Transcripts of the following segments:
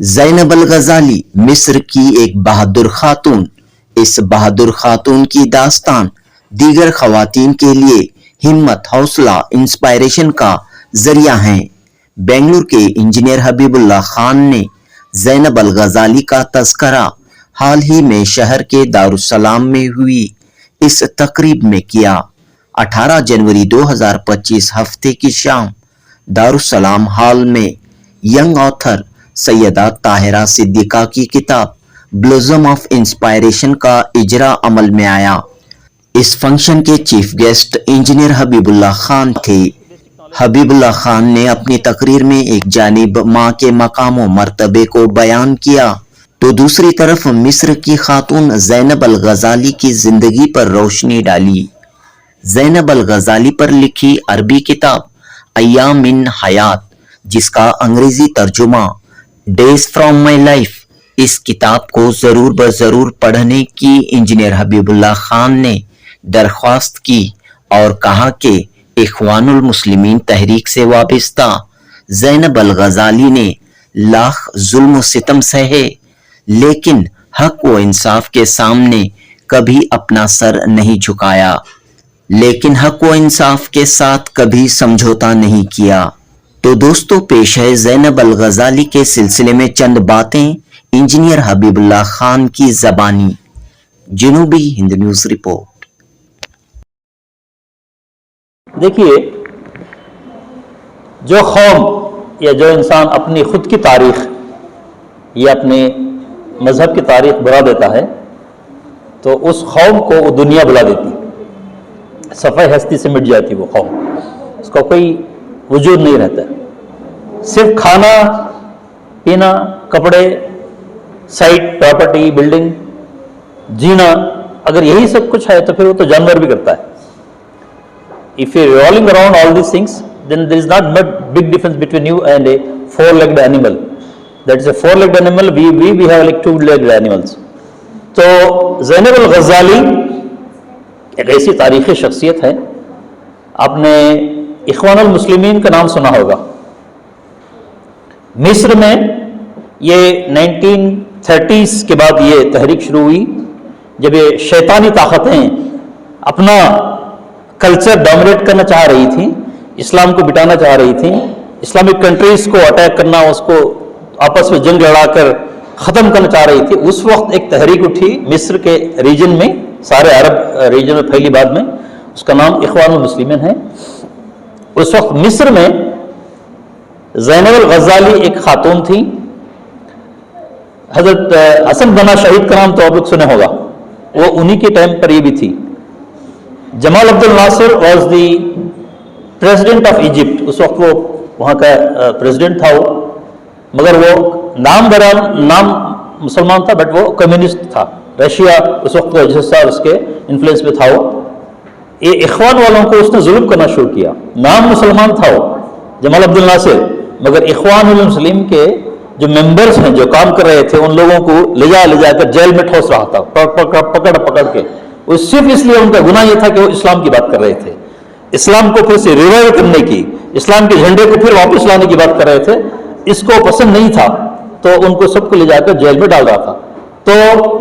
زینب الغزالی مصر کی ایک بہادر خاتون۔ اس بہادر خاتون کی داستان دیگر خواتین کے لیے ہمت، حوصلہ، انسپائریشن کا ذریعہ ہیں۔ بنگلور کے انجینئر حبیب اللہ خان نے زینب الغزالی کا تذکرہ حال ہی میں شہر کے دارالسلام میں ہوئی اس تقریب میں کیا۔ 18 جنوری 2025 ہفتے کی شام دارالسلام ہال میں ینگ آتھر سیدہ طاہرہ صدیقہ کی کتاب بلزم آف انسپائریشن کا اجرا عمل میں آیا۔ اس فنکشن کے چیف گیسٹ انجینئر حبیب اللہ خان تھے۔ حبیب اللہ خان نے اپنی تقریر میں ایک جانب ماں کے مقام و مرتبے کو بیان کیا تو دوسری طرف مصر کی خاتون زینب الغزالی کی زندگی پر روشنی ڈالی۔ زینب الغزالی پر لکھی عربی کتاب ایام من حیات، جس کا انگریزی ترجمہ ڈیز فرام مائی لائف، اس کتاب کو ضرور بضرور پڑھنے کی انجینئر حبیب اللہ خان نے درخواست کی اور کہا کہ اخوان المسلمین تحریک سے وابستہ زینب الغزالی نے لاکھ ظلم و ستم سہے، لیکن حق و انصاف کے سامنے کبھی اپنا سر نہیں جھکایا، لیکن حق و انصاف کے ساتھ کبھی سمجھوتا نہیں کیا۔ تو دوستو، پیش ہے زینب الغزالی کے سلسلے میں چند باتیں انجینئر حبیب اللہ خان کی زبانی۔ جنوبی ہند نیوز رپورٹ۔ دیکھیے، جو قوم یا جو انسان اپنی خود کی تاریخ یا اپنے مذہب کی تاریخ بھلا دیتا ہے تو اس قوم کو وہ دنیا بھلا دیتی، صفحہ ہستی سے مٹ جاتی وہ قوم، اس کا کوئی وجود نہیں رہتا ہے۔ صرف کھانا پینا، کپڑے، سائٹ، پراپرٹی، بلڈنگ، جینا، اگر یہی سب کچھ ہے تو پھر وہ تو جانور بھی کرتا ہے۔ If you're rolling around all these things, then there is not much big difference between you and a four-legged animal. That is a four-legged animal. We have like two-legged animals. تو زینب الغزالی ایک ایسی تاریخی شخصیت ہے۔ آپ نے اخوان المسلمین کا نام سنا ہوگا۔ مصر میں یہ 1930s کے بعد یہ تحریک شروع ہوئی، جب یہ شیطانی طاقتیں اپنا کلچر ڈومینیٹ کرنا چاہ رہی تھیں، اسلام کو بٹانا چاہ رہی تھیں، اسلامک کنٹریز کو اٹیک کرنا، اس کو آپس میں جنگ لڑا کر ختم کرنا چاہ رہی تھی۔ اس وقت ایک تحریک اٹھی مصر کے ریجن میں، سارے عرب ریجن میں پھیلی، بعد میں اس کا نام اخوان المسلمین ہے۔ اس وقت مصر میں زینب الغزالی ایک خاتون تھی۔ حضرت حسن بنا شہید کا نام تو آپ لوگ سنے ہوگا، وہ انہی کے ٹائم پر یہ بھی تھی۔ Gamal Abdel Nasser was the president of Egypt, اس وقت وہ وہاں کا پریزیڈنٹ تھا وہ، مگر وہ نام مسلمان تھا، بٹ وہ کمیونسٹ تھا۔ رشیا اس وقت اس کے انفلوئنس میں تھا وہ۔ یہ اخوان والوں کو اس نے ظلم کرنا شروع کیا۔ نام مسلمان تھا وہ جمال عبد الناصر، مگر اخوان المسلمین کے جو ممبرز ہیں جو کام کر رہے تھے، ان لوگوں کو لے جا کر جیل میں ٹھوس رہا تھا، پکڑ کے۔ وہ صرف اس لیے ان کا گناہ یہ تھا کہ وہ اسلام کی بات کر رہے تھے، اسلام کو پھر سے ریوائیو کرنے کی، اسلام کے جھنڈے کو پھر واپس لانے کی بات کر رہے تھے۔ اس کو پسند نہیں تھا تو ان کو سب کو لے جا کر جیل میں ڈال رہا تھا۔ تو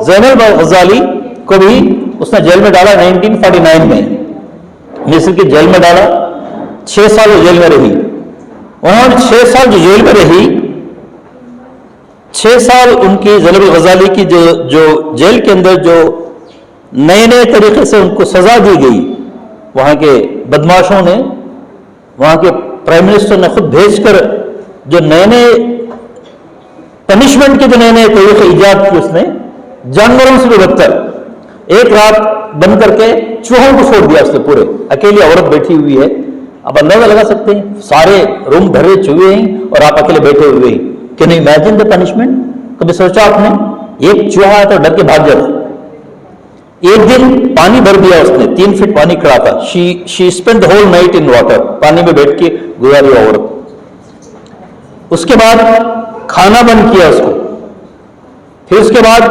زینب الغزالی کو بھی اس نے جیل میں ڈالا 1949 میں، مصر کی جیل میں ڈالا۔ 6 سال وہ جیل میں رہی۔ انہوں نے 6 سال جو جیل میں رہی، 6 سال ان کی زینب الغزالی کی جو جیل کے اندر جو نئے طریقے سے ان کو سزا دی گئی، وہاں کے بدماشوں نے، وہاں کے پرائم منسٹر نے خود بھیج کر جو نئے پنشمنٹ کے جو نئے طریقے ایجاد کیے، اس نے جانوروں سے بھی بدتر ایک رات بند کر کے چوہوں کو چھوڑ دیا اس نے پورے۔ اکیلی عورت بیٹھی ہوئی ہے، آپ اندازہ لگا سکتے ہیں، سارے روم بھرے چوہے ہیں اور آپ اکیلے بیٹھے ہوئے ہیں۔ Can you imagine the punishment? کبھی سوچا آپ نے؟ ایک چوہا ہے تو ڈر کے بھاگ جاتا۔ ایک دن پانی بھر دیا اس نے، 3 فٹ پانی کھڑا تھا۔ She spend the whole night in water, پانی میں بیٹھ کے گزاری عورت۔ اس کے بعد کھانا بند کیا اس کو، پھر اس کے بعد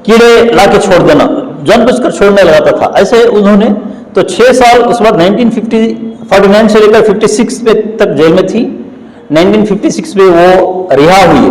کیڑے لا کے چھوڑ دینا، جان بوجھ کر چھوڑنے لگاتا تھا۔ ایسے انہوں نے تو 6 سال اس بعد 1949 سے لے کر 56 میں تک جیل میں تھی۔ 1956 میں وہ رہا ہوئی